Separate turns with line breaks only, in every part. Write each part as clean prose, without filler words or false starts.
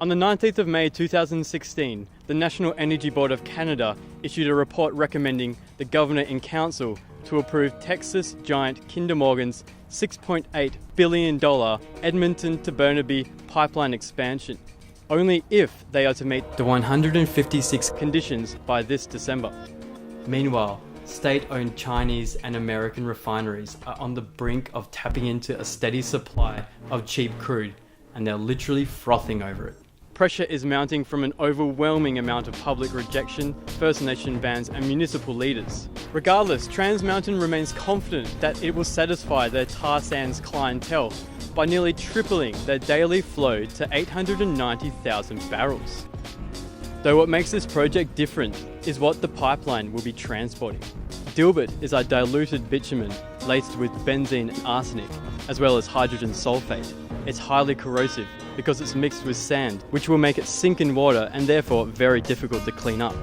On the 19th of May 2016, the National Energy Board of Canada issued a report recommending the Governor in Council to approve Texas giant Kinder Morgan's $6.8 billion Edmonton to Burnaby pipeline expansion, only if they are to meet the 156 conditions by this December. Meanwhile, state-owned Chinese and American refineries are on the brink of tapping into a steady supply of cheap crude, and they're literally frothing over it. Pressure is mounting from an overwhelming amount of public rejection, First Nation bands and municipal leaders. Regardless, Trans Mountain remains confident that it will satisfy their tar sands clientele by nearly tripling their daily flow to 890,000 barrels. Though what makes this project different is what the pipeline will be transporting. Dilbert is a diluted bitumen laced with benzene and arsenic, as well as hydrogen sulfate. It's highly corrosive because it's mixed with sand, which will make it sink in water and therefore very difficult to clean up.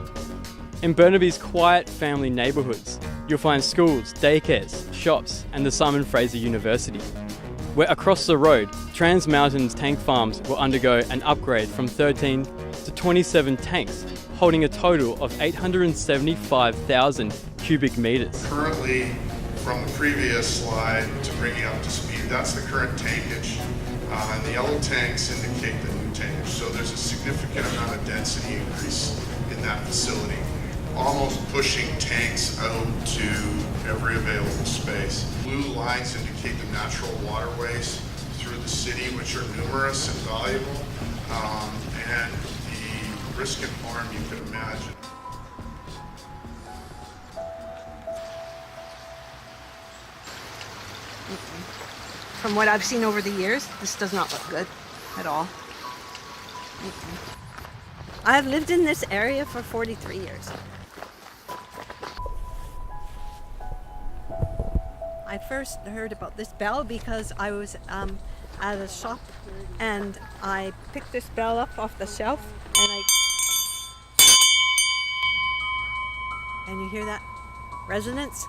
In Burnaby's quiet family neighbourhoods, you'll find schools, daycares, shops, and the Simon Fraser University. Where across the road, Trans Mountain's tank farms will undergo an upgrade from 13 to 27 tanks, holding a total of 875,000 cubic metres.
Currently, from the previous slide to bring you up to speed, that's the current tankage. And the yellow tanks indicate the new tankage. So there's a significant amount of density increase in that facility, almost pushing tanks out to every available space. Blue lines indicate the natural waterways through the city, which are numerous and valuable, and the risk and harm you can imagine.
From what I've seen over the years, this does not look good at all. I've lived in this area for 43 years. I first heard about this bell because I was at a shop and I picked this bell up off the shelf and you hear that resonance,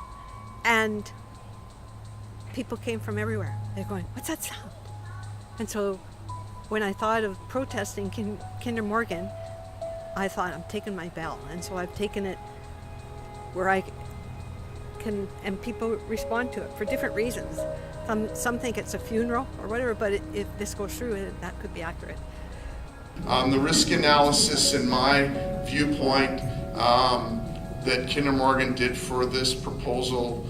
and people came from everywhere. They're going, "What's that sound?" And so when I thought of protesting Kinder Morgan, I thought, I'm taking my bell. And so I've taken it where I can, and people respond to it for different reasons. Some think it's a funeral or whatever, but if this goes through, that could be accurate.
The risk analysis, in my viewpoint, that Kinder Morgan did for this proposal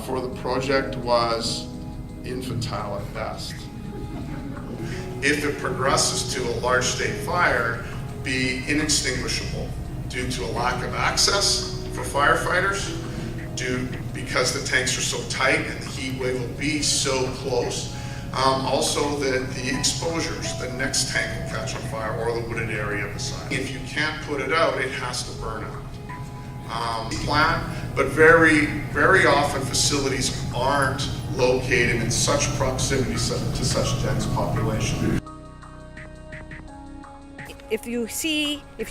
for the project was infantile at best. If it progresses to a large state fire, be inextinguishable due to a lack of access for firefighters, because the tanks are so tight and the heat wave will be so close. Also the exposures, the next tank will catch on fire, or the wooded area beside. If you can't put it out, it has to burn out. But very, very often facilities aren't located in such proximity to such dense population.
If you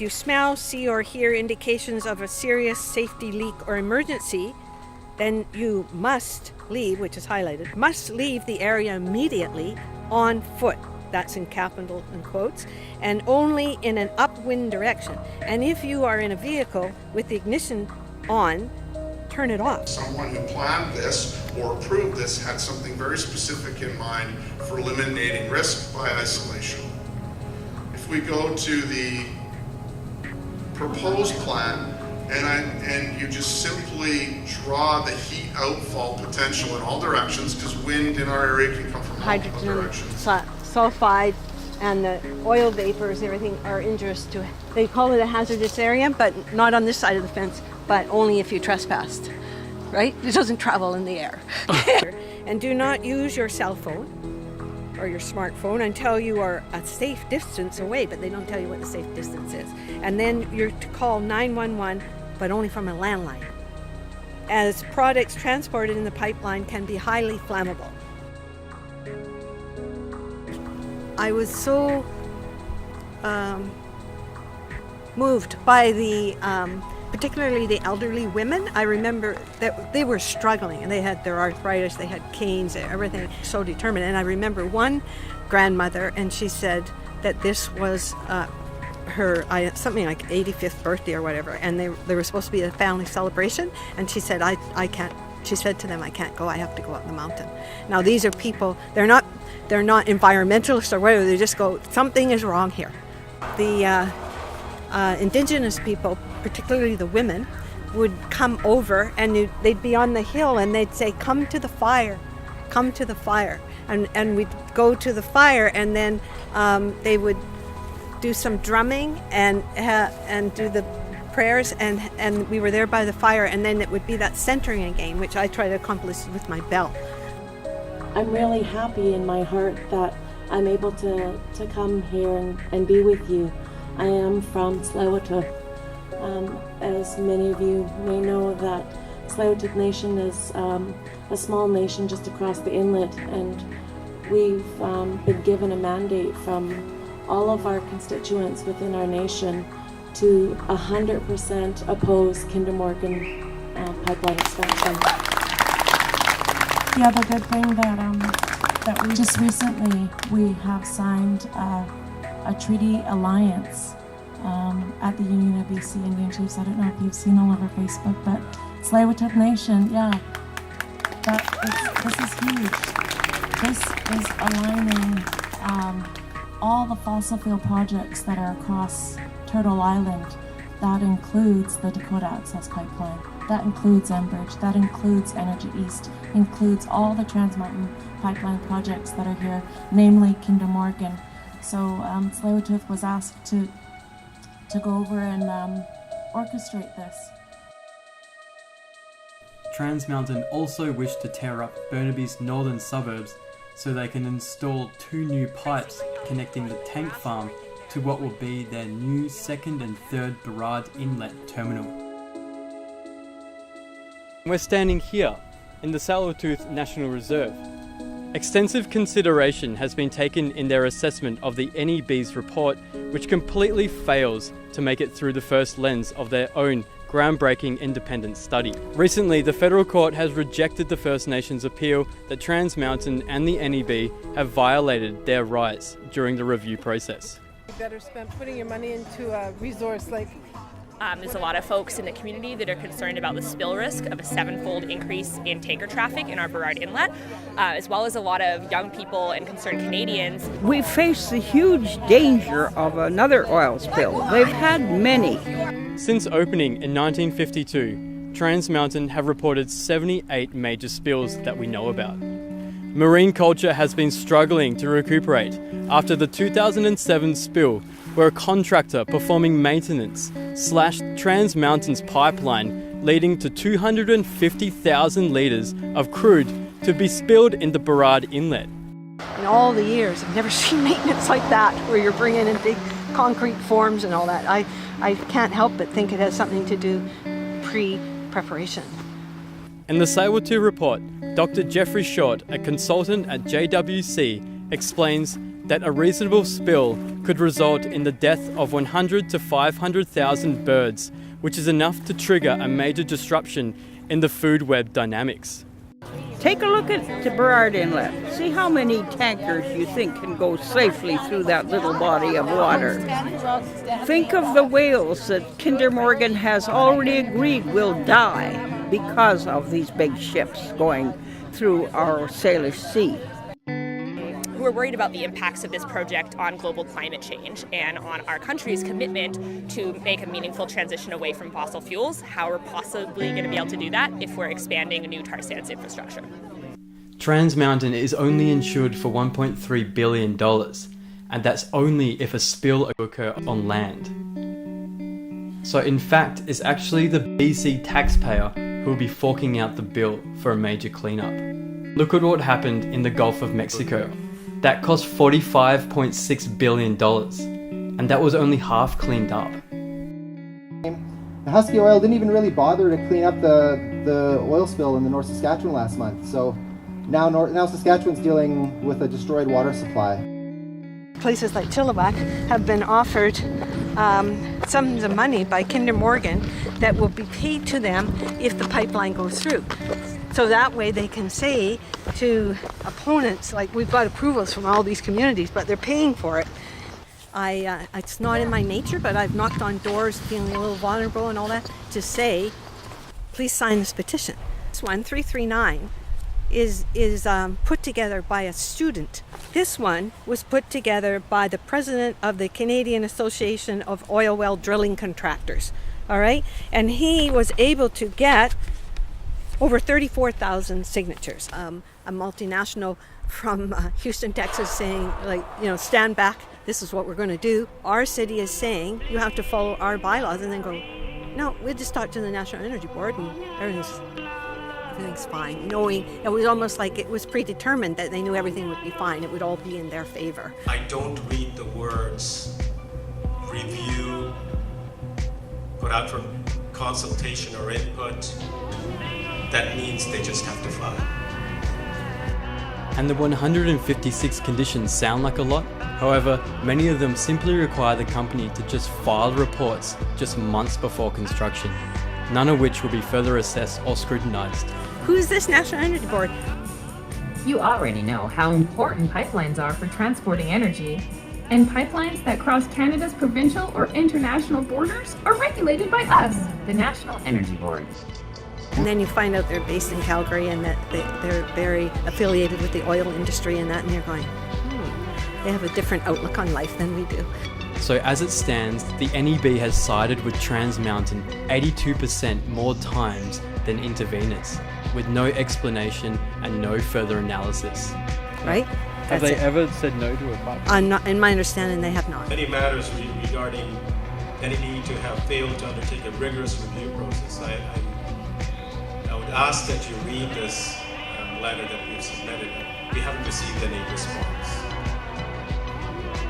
smell, see, or hear indications of a serious safety leak or emergency, then you must leave, which is highlighted, must leave the area immediately on foot. That's in capital and quotes, and only in an upwind direction. And if you are in a vehicle with the ignition on, turn it off.
Someone who planned this or approved this had something very specific in mind for eliminating risk by isolation. If we go to the proposed plan, and you just simply draw the heat outfall potential in all directions, because wind in our area can come from multiple directions.
Sulfide and the oil vapors, everything are injurious to it. They call it a hazardous area, but not on this side of the fence, but only if you trespassed, right? It doesn't travel in the air. And do not use your cell phone or your smartphone until you are a safe distance away, but they don't tell you what the safe distance is. And then you're to call 911, but only from a landline, as products transported in the pipeline can be highly flammable. I was so moved by particularly the elderly women. I remember that they were struggling, and they had their arthritis, they had canes, everything so determined. And I remember one grandmother, and she said, that this was her something like 85th birthday or whatever, and they were supposed to be a family celebration, and she said, I can't. She said to them, I can't go, I have to go up the mountain. Now these are people, they're not environmentalists or whatever, they just go, something is wrong here. The Indigenous people, particularly the women, would come over and they'd be on the hill and they'd say, come to the fire, come to the fire. And we'd go to the fire, and then they would do some drumming and do the prayers, and we were there by the fire, and then it would be that centering again, which I try to accomplish with my bell.
I'm really happy in my heart that I'm able to come here and be with you. I am from Tsleil-Waututh. As many of you may know, that Tsleil-Waututh Nation is a small nation just across the inlet, and we've been given a mandate from all of our constituents within our nation to 100% oppose Kinder Morgan pipeline expansion. The other good thing that we just recently, we have signed a treaty alliance at the Union of BC Indian Chiefs. I don't know if you've seen all over Facebook, but Tsleil-Waututh Nation, yeah, this is huge. This is aligning all the fossil fuel projects that are across Turtle Island. That includes the Dakota Access Pipeline, that includes Enbridge, that includes Energy East, includes all the Trans Mountain Pipeline projects that are here, namely Kinder Morgan. So Tsleil-Waututh was asked to go over and orchestrate this.
Trans Mountain also wish to tear up Burnaby's northern suburbs so they can install 2 new pipes connecting the tank farm to what will be their new 2nd and 3rd Burrard Inlet terminal. We're standing here in the Tsleil-Waututh National Reserve. Extensive consideration has been taken in their assessment of the NEB's report, which completely fails to make it through the first lens of their own groundbreaking independent study. Recently, the federal court has rejected the First Nations appeal that Trans Mountain and the NEB have violated their rights during the review process.
You better spend putting your money into a resource like
there's a lot of folks in the community that are concerned about the spill risk of a 7-fold increase in tanker traffic in our Burrard Inlet, as well as a lot of young people and concerned Canadians.
We face the huge danger of another oil spill. They've had many.
Since opening in 1952, Trans Mountain have reported 78 major spills that we know about. Marine culture has been struggling to recuperate after the 2007 spill, where a contractor performing maintenance slashed Trans Mountain's pipeline, leading to 250,000 litres of crude to be spilled into Burrard Inlet.
In all the years, I've never seen maintenance like that, where you're bringing in big concrete forms and all that. I can't help but think it has something to do pre-preparation.
In the Tsleil-Waututh report, Dr. Jeffrey Short, a consultant at JWC, explains that a reasonable spill could result in the death of 100 to 500,000 birds, which is enough to trigger a major disruption in the food web dynamics.
Take a look at the Burrard Inlet. See how many tankers you think can go safely through that little body of water. Think of the whales that Kinder Morgan has already agreed will die because of these big ships going through our Salish Sea.
We're worried about the impacts of this project on global climate change and on our country's commitment to make a meaningful transition away from fossil fuels. How we're possibly going to be able to do that if we're expanding a new tar sands infrastructure.
Trans Mountain is only insured for $1.3 billion, and that's only if a spill occurs on land. So in fact, it's actually the BC taxpayer who will be forking out the bill for a major cleanup. Look at what happened in the Gulf of Mexico. That cost $45.6 billion, and that was only half cleaned up.
The Husky Oil didn't even really bother to clean up the oil spill in the North Saskatchewan last month, so now Saskatchewan's dealing with a destroyed water supply.
Places like Chilliwack have been offered sums of money by Kinder Morgan that will be paid to them if the pipeline goes through. So that way they can say to opponents, like, we've got approvals from all these communities, but they're paying for it. It's not in my nature, but I've knocked on doors feeling a little vulnerable and all that to say, please sign this petition. This one, 339, is put together by a student. This one was put together by the president of the Canadian Association of Oil Well Drilling Contractors. All right? And he was able to get over 34,000 signatures. A multinational from Houston, Texas saying, stand back, this is what we're going to do. Our city is saying, you have to follow our bylaws, and then go, no, we'll just talk to the National Energy Board and everything's fine. Knowing it was almost like it was predetermined that they knew everything would be fine. It would all be in their favor.
I don't read the words review, put out for consultation or input. That means they just have to file.
And the 156 conditions sound like a lot. However, many of them simply require the company to just file reports just months before construction, none of which will be further assessed or scrutinised.
Who's this National Energy Board?
You already know how important pipelines are for transporting energy, and pipelines that cross Canada's provincial or international borders are regulated by us, the National Energy Board.
And then you find out they're based in Calgary and that they're very affiliated with the oil industry and that, and they're going, they have a different outlook on life than we do.
So as it stands, the NEB has sided with Trans Mountain 82% more times than Intervenors, with no explanation and no further analysis.
Right?
Have they ever said no to a pipeline?
In my understanding, they have not.
Many matters regarding NEB to have failed to undertake a rigorous review process. I would ask that you read this letter that we've submitted. We haven't received any response.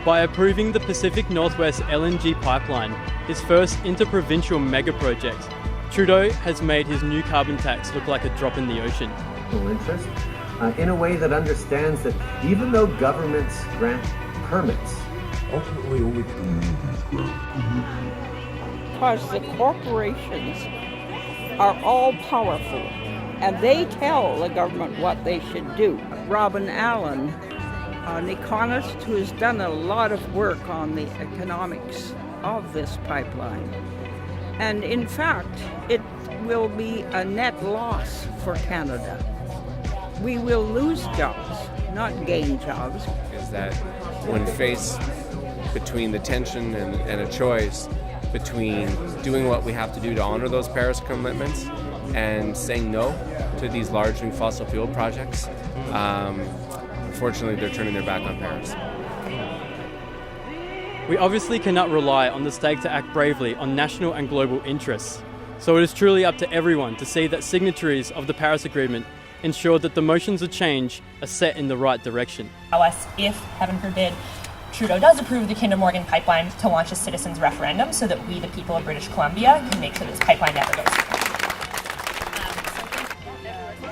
By approving the Pacific Northwest LNG pipeline, his first interprovincial mega project, Trudeau has made his new carbon tax look like a drop in the ocean.
Interest, in a way that understands that even though governments grant permits, ultimately only communities grant.
Because the corporations are all powerful and they tell the government what they should do. Robin Allen, an economist who has done a lot of work on the economics of this pipeline. And in fact, it will be a net loss for Canada. We will lose jobs, not gain jobs.
Is that when faced between the tension and a choice between doing what we have to do to honor those Paris commitments and saying no to these large new fossil fuel projects, unfortunately they're turning their back on Paris.
We obviously cannot rely on the state to act bravely on national and global interests. So it is truly up to everyone to see that signatories of the Paris Agreement ensure that the motions of change are set in the right direction.
Us, if, heaven forbid, Trudeau does approve the Kinder Morgan pipeline, to launch a citizens' referendum so that we, the people of British Columbia, can make sure this pipeline never goes through.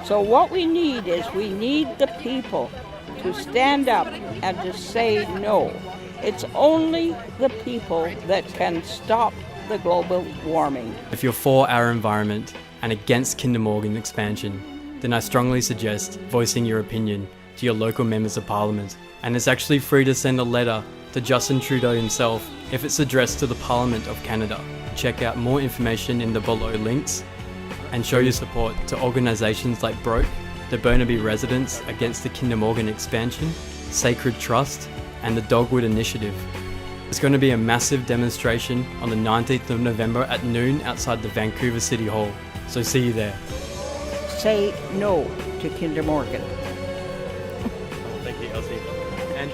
So what we need is we need the people to stand up and to say no. It's only the people that can stop the global warming.
If you're for our environment and against Kinder Morgan expansion, then I strongly suggest voicing your opinion to your local members of parliament. And it's actually free to send a letter to Justin Trudeau himself if it's addressed to the Parliament of Canada. Check out more information in the below links and show your support to organisations like BROKE, the Burnaby Residents Against the Kinder Morgan Expansion, Sacred Trust, and the Dogwood Initiative. It's going to be a massive demonstration on the 19th of November at noon outside the Vancouver City Hall, so see you there.
Say no to Kinder Morgan.
Thank you, Elsie. And